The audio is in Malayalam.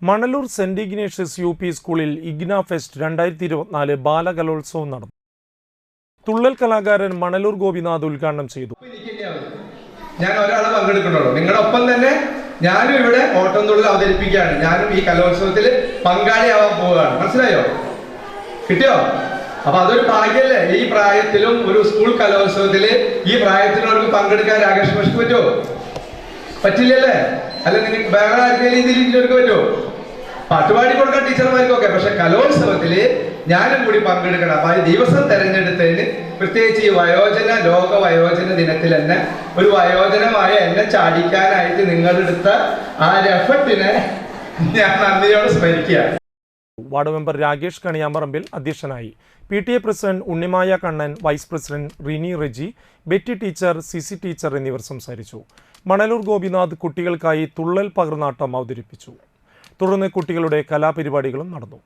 Manalur saint Ignatius UP. സ്കൂളിൽ ഇഗ്ന ഫെസ്റ്റ് 2024 ബാലകലോത്സവം നടന്നു. തുള്ളൽ കലാകാരൻ മണലൂർ ഗോപിനാഥ് ഉദ്ഘാടനം ചെയ്തു. ഞാൻ ഒരാളെ പങ്കെടുക്കണുള്ളൂ. നിങ്ങളുടെ ഒപ്പം തന്നെ ഞാനും ഇവിടെ ഓട്ടം തുള്ളൽ അവതരിപ്പിക്കുകയാണ്. ഞാനും ഈ കലോത്സവത്തിൽ പങ്കാളിയാവാൻ പോവുകയാണ്. മനസ്സിലായോ? കിട്ടിയോ? അപ്പൊ അതൊരു ഭാഗ്യല്ലേ? ഈ പ്രായത്തിലും ഒരു സ്കൂൾ കലോത്സവത്തില് ഈ പ്രായത്തിലുള്ളവർക്ക് പങ്കെടുക്കാൻ രാകേഷ് മാഷ്ക്ക് പറ്റുമോ? പറ്റില്ലല്ലേ? അല്ല നിങ്ങൾക്ക് വേറെ ആർക്കെങ്കിലും ഇതിലേക്ക് പറ്റുമോ? പാട്ടുപാടി കൊടുക്കാൻ ടീച്ചർമാർക്കൊക്കെ. പക്ഷെ കലോത്സവത്തില് ഞാനും കൂടി പങ്കെടുക്കണം. അപ്പൊ ഈ ദിവസം തെരഞ്ഞെടുത്തതിന് പ്രത്യേകിച്ച് ഈ ലോക വയോജന ദിനത്തിൽ തന്നെ ഒരു വയോജനമായ എന്നെ ചാടിക്കാനായിട്ട് നിങ്ങളെടുത്ത ആ എഫർട്ടിനെ ഞാൻ നന്ദിയോടെ സ്മരിക്കുകയാണ്. വാർഡ് മെമ്പർ രാകേഷ് കണിയാമ്പറമ്പിൽ അധ്യക്ഷനായി. PTA president Unnimaya Kannan, vice president Rini Reji, Betty teacher, Sisi teacher എന്നിവർ സംസാരിച്ചു. മണലൂർ ഗോപിനാഥ് കുട്ടികൾക്കായി തുള്ളൽ പകർന്നാട്ടം അവതരിപ്പിച്ചു. തുടർന്ന് കുട്ടികളുടെ കലാപരിപാടികളും നടന്നു.